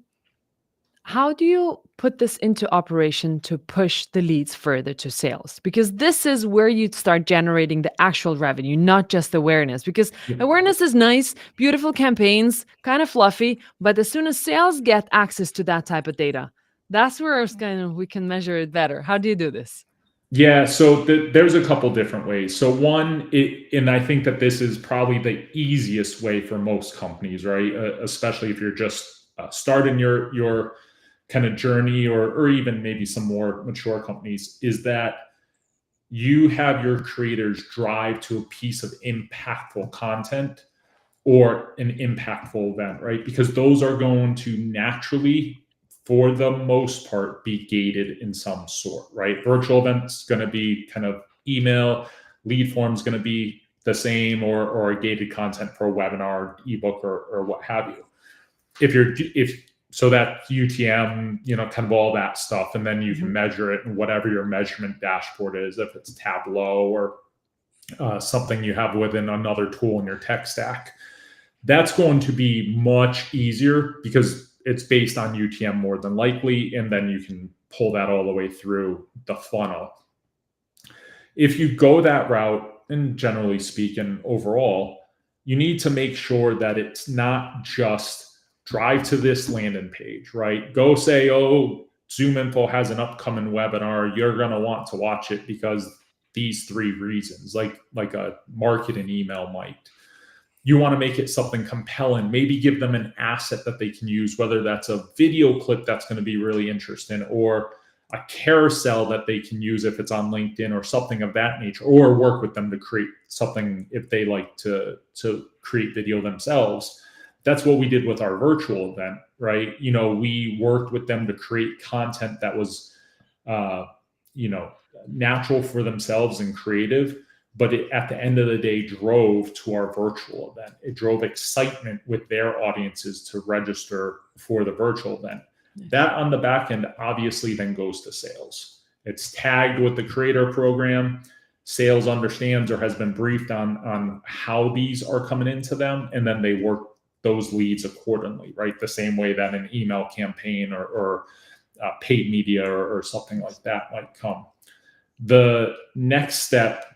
how do you put this into operation to push the leads further to sales? Because this is where you'd start generating the actual revenue, not just awareness. Because awareness is nice, beautiful campaigns, kind of fluffy, but as soon as sales get access to that type of data, that's where we can measure it better. How do you do this? Yeah, so there's a couple different ways. So one, and I think that this is probably the easiest way for most companies, right? Especially if you're just starting your kind of journey, or even maybe some more mature companies, is that you have your creators drive to a piece of impactful content or an impactful event, right? Because those are going to naturally, for the most part, be gated in some sort, right? Virtual events going to be kind of email, lead form is going to be the same, or a gated content for a webinar, ebook, or what have you. So that UTM, kind of all that stuff, and then you can measure it in whatever your measurement dashboard is, if it's Tableau or something you have within another tool in your tech stack. That's going to be much easier because it's based on UTM more than likely, and then you can pull that all the way through the funnel. If you go that route, and generally speaking, overall, you need to make sure that it's not just drive to this landing page, right? Go say, oh, Zoom Info has an upcoming webinar. You're going to want to watch it because these 3 reasons, like a marketing email might. You want to make it something compelling, maybe give them an asset that they can use, whether that's a video clip that's going to be really interesting, or a carousel that they can use if it's on LinkedIn or something of that nature, or work with them to create something if they like to create video themselves. That's what we did with our virtual event, right? We worked with them to create content that was, natural for themselves and creative, but it, at the end of the day, drove to our virtual event. It drove excitement with their audiences to register for the virtual event. Nice. That on the back end obviously then goes to sales. It's tagged with the creator program. Sales understands or has been briefed on how these are coming into them, and then they work those leads accordingly, right? The same way that an email campaign or paid media or something like that might come. The next step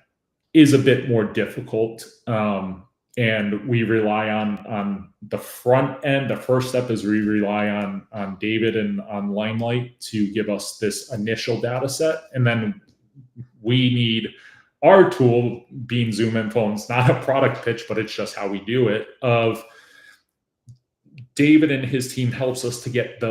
is a bit more difficult, and we rely on the front end. The first step is we rely on David and on Limelight to give us this initial data set, and then we need our tool, being Zoom Info. It's not a product pitch, but it's just how we do it. Of David and his team helps us to get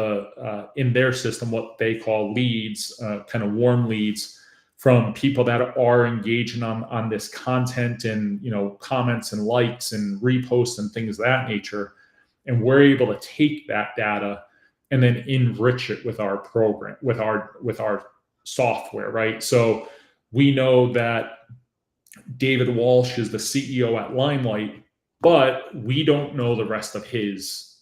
in their system what they call leads, kind of warm leads, from people that are engaging on this content, and comments and likes and reposts and things of that nature. And we're able to take that data and then enrich it with our program, with our software, right? So we know that David Walsh is the CEO at Limelight, but we don't know the rest of his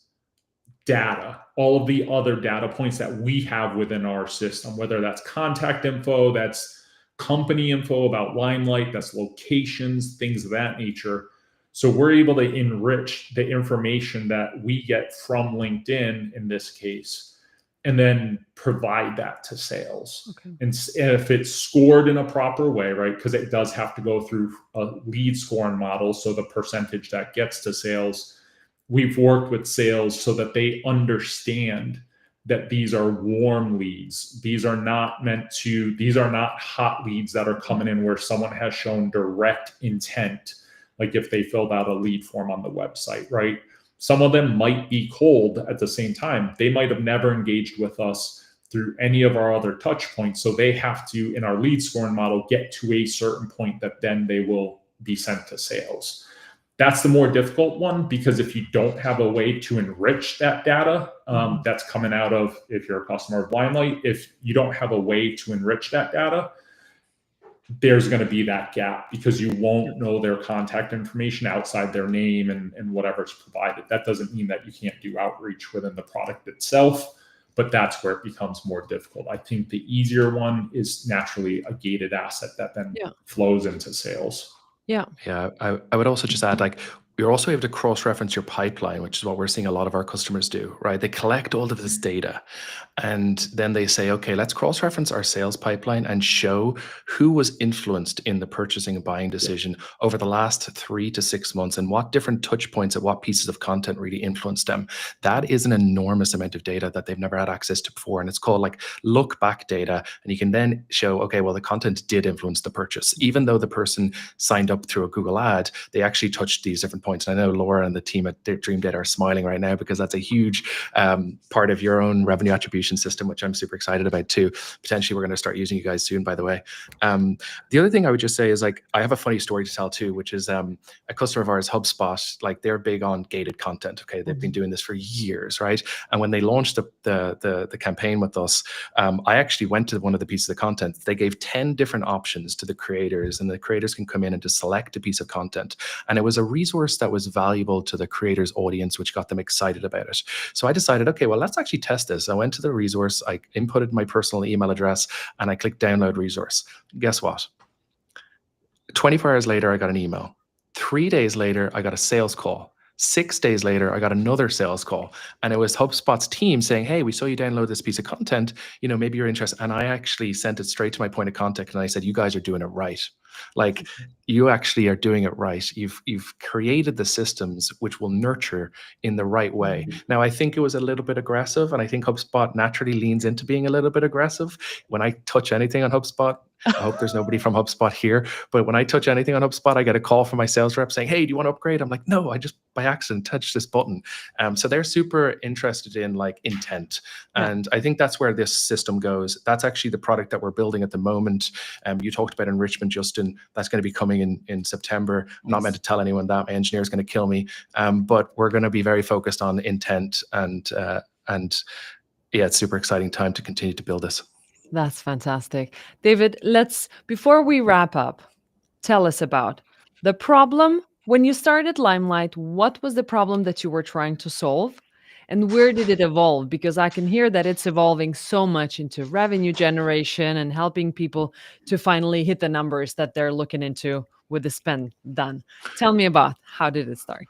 data, all of the other data points that we have within our system, whether that's contact info, that's company info about Limelight, that's locations, things of that nature. So we're able to enrich the information that we get from LinkedIn in this case, and then provide that to sales. Okay. And if it's scored in a proper way, right? Because it does have to go through a lead scoring model. So the percentage that gets to sales, we've worked with sales so that they understand that these are warm leads. These are not hot leads that are coming in where someone has shown direct intent, like if they filled out a lead form on the website, right? Some of them might be cold at the same time. They might have never engaged with us through any of our other touch points. So they have to, in our lead scoring model, get to a certain point that then they will be sent to sales. That's the more difficult one, because if you don't have a way to enrich that data that's coming out of, if you're a customer of Limelight, if you don't have a way to enrich that data, there's going to be that gap, because you won't know their contact information outside their name and whatever's provided. That doesn't mean that you can't do outreach within the product itself, but that's where it becomes more difficult. I think the easier one is naturally a gated asset that then flows into sales. Yeah. Yeah, I would also just add, like, you're also able to cross-reference your pipeline, which is what we're seeing a lot of our customers do, right? They collect all of this data, and then they say, okay, let's cross-reference our sales pipeline and show who was influenced in the purchasing and buying decision over the last 3 to 6 months, and what different touch points and what pieces of content really influenced them. That is an enormous amount of data that they've never had access to before, and it's called like look back data. And you can then show, okay, well, the content did influence the purchase. Even though the person signed up through a Google ad, they actually touched these different points. And I know Laura and the team at Dream Data are smiling right now, because that's a huge part of your own revenue attribution system, which I'm super excited about too. Potentially, we're going to start using you guys soon, by the way. The other thing I would just say is, like, I have a funny story to tell too, which is a customer of ours, HubSpot, like, they're big on gated content. Okay, they've been doing this for years, right? And when they launched the campaign with us, I actually went to one of the pieces of content. They gave 10 different options to the creators, and the creators can come in and just select a piece of content. And it was a resource that was valuable to the creator's audience, which got them excited about it. So I decided, okay, well, let's actually test this. I went to the resource, I inputted my personal email address, and I clicked download resource. Guess what? 24 hours later, I got an email. 3 days later, I got a sales call. 6 days later, I got another sales call, and it was HubSpot's team saying, hey, we saw you download this piece of content, maybe you're interested. And I actually sent it straight to my point of contact, and I said, you guys are doing it right. Like, you actually are doing it right. You've created the systems which will nurture in the right way. Now, I think it was a little bit aggressive, and I think HubSpot naturally leans into being a little bit aggressive. When I touch anything on HubSpot, I hope there's nobody from HubSpot here, but when I touch anything on HubSpot, I get a call from my sales rep saying, hey, do you want to upgrade? I'm like, no, I just by accident touched this button. So they're super interested in, like, intent. And I think that's where this system goes. That's actually the product that we're building at the moment. You talked about enrichment, Justin. That's going to be coming in September. I'm not meant to tell anyone that. My engineer is going to kill me. But we're going to be very focused on intent, and yeah, it's super exciting time to continue to build this. That's fantastic. David, before we wrap up, tell us about the problem. When you started Limelight, what was the problem that you were trying to solve? And where did it evolve? Because I can hear that it's evolving so much into revenue generation and helping people to finally hit the numbers that they're looking into with the spend done. Tell me about, how did it start?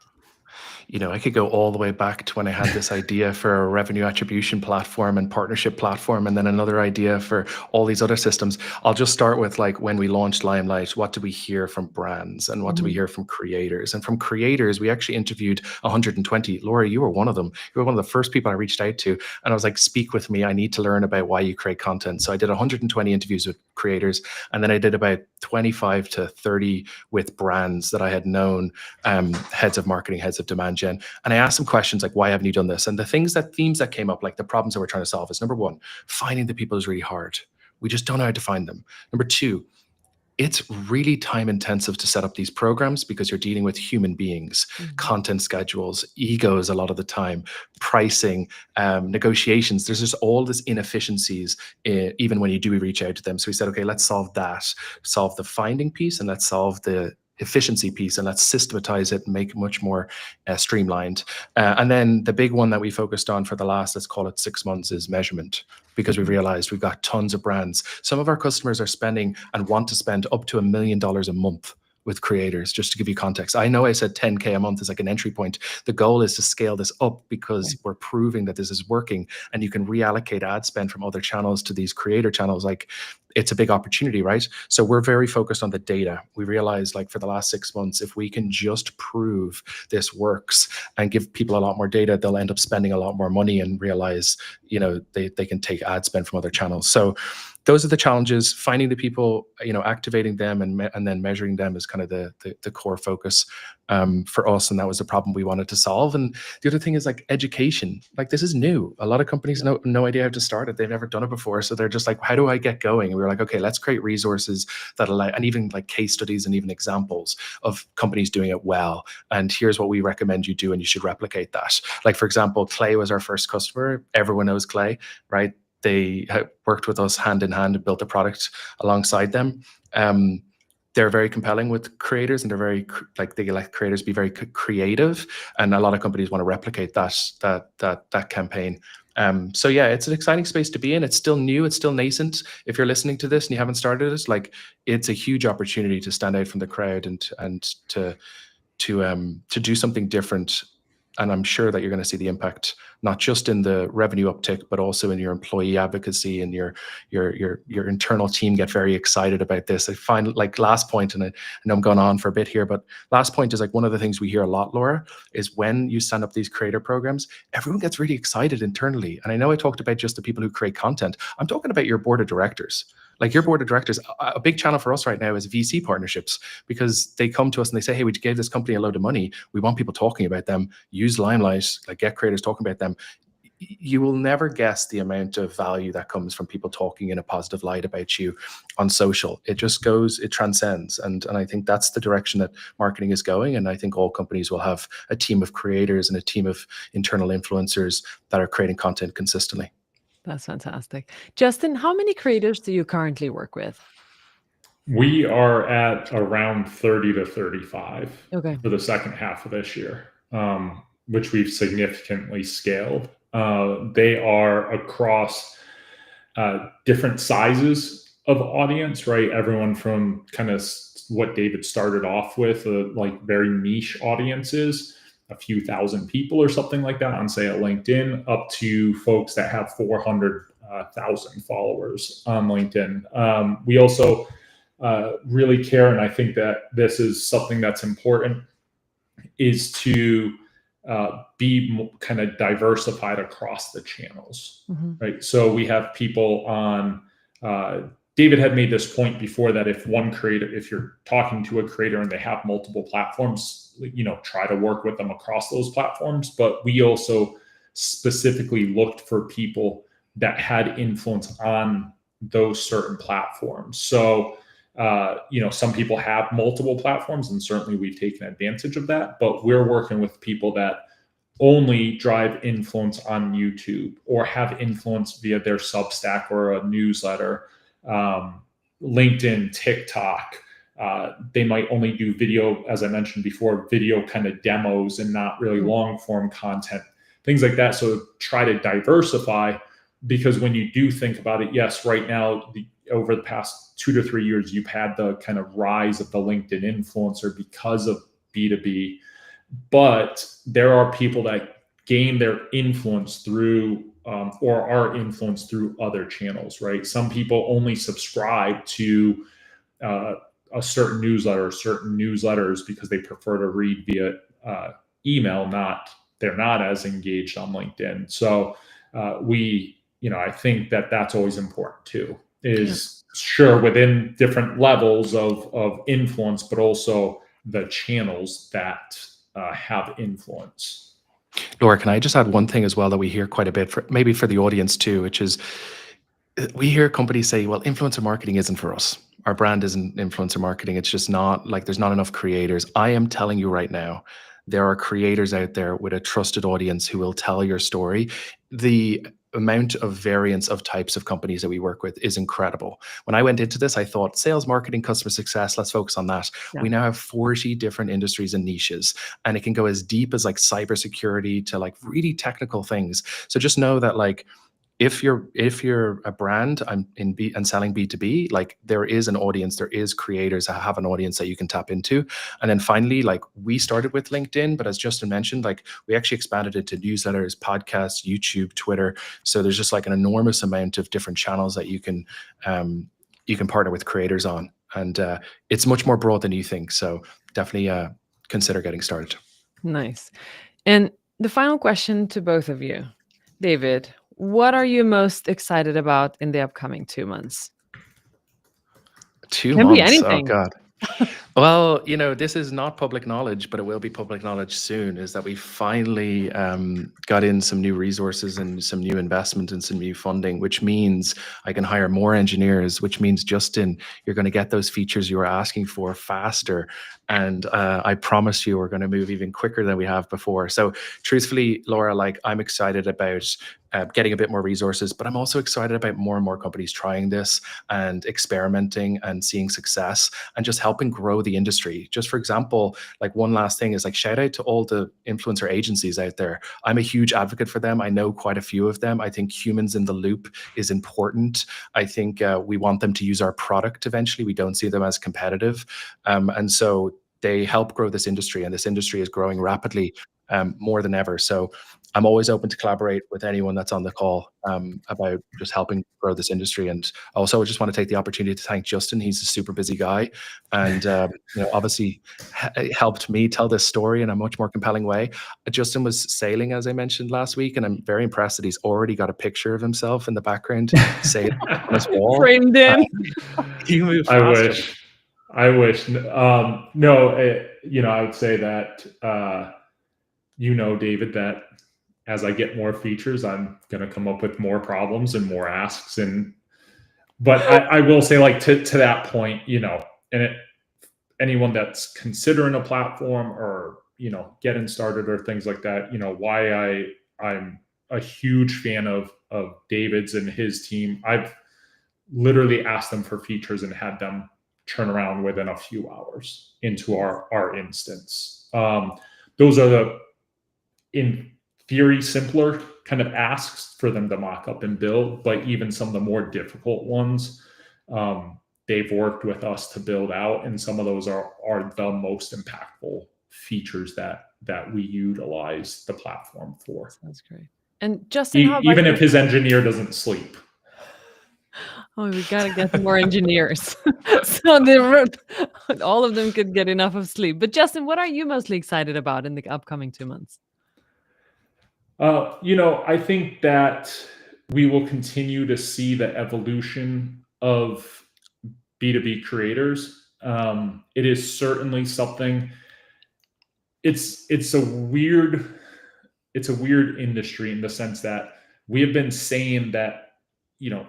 I could go all the way back to when I had this idea for a revenue attribution platform and partnership platform, and then another idea for all these other systems. I'll just start with, like, when we launched Limelight, what did we hear from brands, and what did we hear from creators? And from creators, we actually interviewed 120. Laura, you were one of them. You were one of the first people I reached out to. And I was like, speak with me. I need to learn about why you create content. So I did 120 interviews with creators. And then I did about 25 to 30 with brands that I had known, heads of marketing, heads of demand gen. And I asked them questions like, why haven't you done this? And the themes that came up, like the problems that we're trying to solve, is number one, finding the people is really hard. We just don't know how to find them. Number two, it's really time intensive to set up these programs because you're dealing with human beings, content schedules, egos a lot of the time, pricing, negotiations. There's just all this inefficiencies even when you do reach out to them. So we said, okay, let's solve that, solve the finding piece, and let's solve the efficiency piece, and let's systematize it and make it much more streamlined. And then the big one that we focused on for the last, let's call it 6 months, is measurement, because we realized we've got tons of brands. Some of our customers are spending and want to spend up to $1 million a month with creators. Just to give you context, I know I said 10K a month is like an entry point. The goal is to scale this up because we're proving that this is working, and you can reallocate ad spend from other channels to these creator channels. Like, it's a big opportunity, right? So we're very focused on the data. We realized, like, for the last 6 months, if we can just prove this works and give people a lot more data, they'll end up spending a lot more money and realize, you know, they can take ad spend from other channels. So those are the challenges. Finding the people, you know, activating them, and then measuring them is kind of the core focus for us, and that was the problem we wanted to solve. And the other thing is, like, education. Like, this is new. A lot of companies no idea how to start it. They've never done it before, so they're just like, how do I get going? And we were like, okay, let's create resources that allow, and even like case studies and even examples of companies doing it well. And here's what we recommend you do, and you should replicate that. Like, for example, Clay was our first customer. Everyone knows Clay, right? They worked with us hand in hand and built a product alongside them. They're very compelling with creators, and they're very they let creators be very creative, and a lot of companies want to replicate that campaign. So yeah, it's an exciting space to be in. It's still new, it's still nascent. If you're listening to this and you haven't started it, like, it's a huge opportunity to stand out from the crowd and to do something different. And I'm sure that you're going to see the impact, not just in the revenue uptick, but also in your employee advocacy and your internal team get very excited about this. I find, like, last point, and I know I'm going on for a bit here, but last point is, like, one of the things we hear a lot, Laura, is when you stand up these creator programs, everyone gets really excited internally. And I know I talked about just the people who create content. I'm talking about your board of directors. Like, your board of directors, a big channel for us right now is VC partnerships, because they come to us and they say, hey, we gave this company a load of money. We want people talking about them. Use Limelight, like, get creators talking about them. You will never guess the amount of value that comes from people talking in a positive light about you on social. It just goes, it transcends. And I think that's the direction that marketing is going. And I think all companies will have a team of creators and a team of internal influencers that are creating content consistently. That's fantastic. Justin, how many creators do you currently work with? We are at around 30 to 35 Okay. for the second half of this year, which we've significantly scaled. They are across different sizes of audience, right? Everyone from kind of what David started off with, like very niche audiences, a few thousand people or something like that on, say, at LinkedIn, up to folks that have 400,000 followers on LinkedIn. We also really care, and I think that this is something that's important, is to be kind of diversified across the channels, right? So we have people on, David had made this point before, that if you're talking to a creator and they have multiple platforms, you know, try to work with them across those platforms. But we also specifically looked for people that had influence on those certain platforms. So, you know, some people have multiple platforms, and certainly we've taken advantage of that, but we're working with people that only drive influence on YouTube, or have influence via their Substack or a newsletter, LinkedIn, TikTok. They might only do video, as I mentioned before, video kind of demos and not really long form content, things like that. So try to diversify, because when you do think about it, yes, right now, over the past 2 to 3 years, you've had the kind of rise of the LinkedIn influencer because of B2B, but there are people that gain their influence through or are influenced through other channels, right? Some people only subscribe to a certain newsletter or certain newsletters because they prefer to read via email, they're not as engaged on LinkedIn. So I think that that's always important too, is sure within different levels of influence, but also the channels that have influence. Laura, can I just add one thing as well that we hear quite a bit, maybe for the audience too, which is we hear companies say, well, influencer marketing isn't for us. our brand isn't influencer marketing. It's just not like there's not enough creators. I am telling you right now, there are creators out there with a trusted audience who will tell your story. The amount of variance of types of companies that we work with is incredible. When I went into this, I thought sales, marketing, customer success, let's focus on that. Yeah. We now have 40 different industries and niches, and it can go as deep as like cybersecurity to like really technical things. So just know that like, if you're a brand, I'm in B and selling B2B, like there is an audience, there is creators that have an audience that you can tap into. And then finally, like we started with LinkedIn, but as Justin mentioned, like we actually expanded it to newsletters, podcasts, YouTube, Twitter. So there's just like an enormous amount of different channels that you can partner with creators on. And it's much more broad than you think. So definitely consider getting started. Nice. And the final question to both of you, David, what are you most excited about in the upcoming 2 months? 2 Can be months. anything. Oh God. Well, this is not public knowledge, but it will be public knowledge soon, is that we finally got in some new resources and some new investment and some new funding, which means I can hire more engineers, which means, Justin, you're going to get those features you were asking for faster. And I promise you, we're going to move even quicker than we have before. So truthfully, Laura, like I'm excited about getting a bit more resources, but I'm also excited about more and more companies trying this and experimenting and seeing success and just helping grow the industry. Just for example, like one last thing is like shout out to all the influencer agencies out there. I'm a huge advocate for them. I know quite a few of them. I think humans in the loop is important. I think we want them to use our product eventually. We don't see them as competitive. And so they help grow this industry, and this industry is growing rapidly more than ever. So I'm always open to collaborate with anyone that's on the call about just helping grow this industry. And also, I just want to take the opportunity to thank Justin. He's a super busy guy, and obviously helped me tell this story in a much more compelling way. Justin was sailing, as I mentioned last week, and I'm very impressed that he's already got a picture of himself in the background sailing on his wall. Framed in. You move faster. I wish. No, I would say that, David, that as I get more features, I'm going to come up with more problems and more asks. But I will say, like, to that point, anyone that's considering a platform or, getting started or things like that, why I'm a huge fan of David's and his team. I've literally asked them for features and had them turn around within a few hours into our instance. Those are the, in theory, simpler kind of asks for them to mock up and build, but even some of the more difficult ones, they've worked with us to build out, and some of those are the most impactful features that we utilize the platform for. That's great. And Justin, how about even you? if his engineer doesn't sleep. Oh, we gotta get more engineers, so all of them could get enough of sleep. But Justin, what are you mostly excited about in the upcoming 2 months? I think that we will continue to see the evolution of B2B creators. It is certainly something. It's a weird industry in the sense that we have been saying that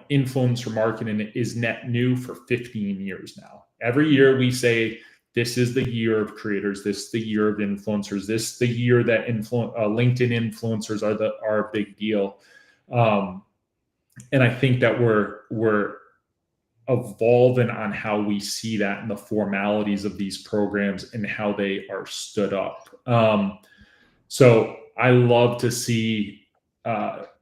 influencer marketing is net new for 15 years now. Every year we say, this is the year of creators. This is the year of influencers. This is the year that LinkedIn influencers are a big deal. And I think that we're evolving on how we see that and the formalities of these programs and how they are stood up. So I love to see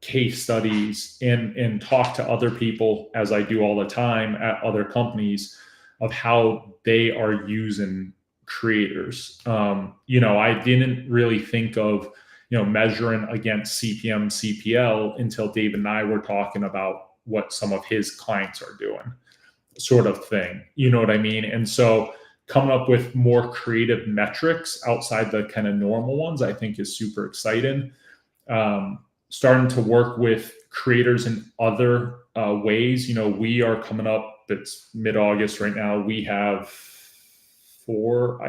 case studies and talk to other people, as I do all the time at other companies, of how they are using creators. I didn't really think of, measuring against CPM, CPL until David and I were talking about what some of his clients are doing, sort of thing. You know what I mean? And so coming up with more creative metrics outside the kind of normal ones, I think is super exciting. Starting to work with creators in other ways. We are coming up, it's mid-August right now. We have 4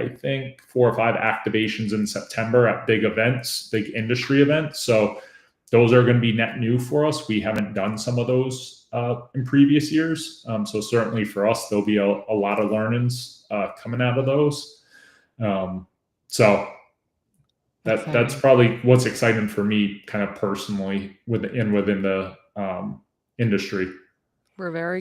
or 5 activations in September at big events, big industry events. So those are going to be net new for us. We haven't done some of those in previous years. So certainly for us, there'll be a lot of learnings coming out of those. So that's probably what's exciting for me, kind of personally within the industry. We're very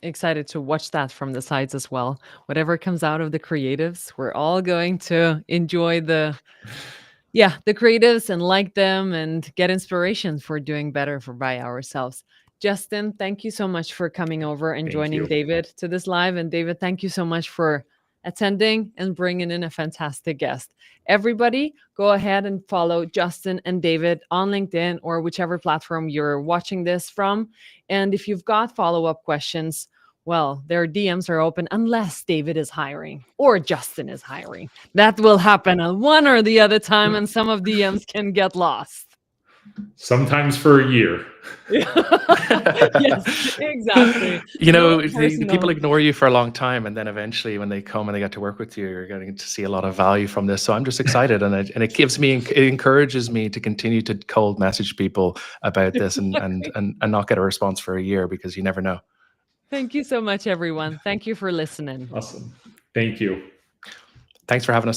excited to watch that from the sides as well. Whatever comes out of the creatives, we're all going to enjoy the creatives and like them and get inspiration for doing better by ourselves. Justin, thank you so much for coming over and joining David to this live. And David, thank you so much for attending and bringing in a fantastic guest. Everybody, go ahead and follow Justin and David on LinkedIn or whichever platform you're watching this from. And if you've got follow-up questions, well, their DMs are open unless David is hiring or Justin is hiring. That will happen at one or the other time, and some of DMs can get lost. Sometimes for a year. Yes, exactly. The people ignore you for a long time, and then eventually when they come and they get to work with you, you're getting to see a lot of value from this. So I'm just excited, and it encourages me to continue to cold message people about this and not get a response for a year, because you never know. Thank you so much, everyone. Thank you for listening. Awesome. Thank you. Thanks for having us.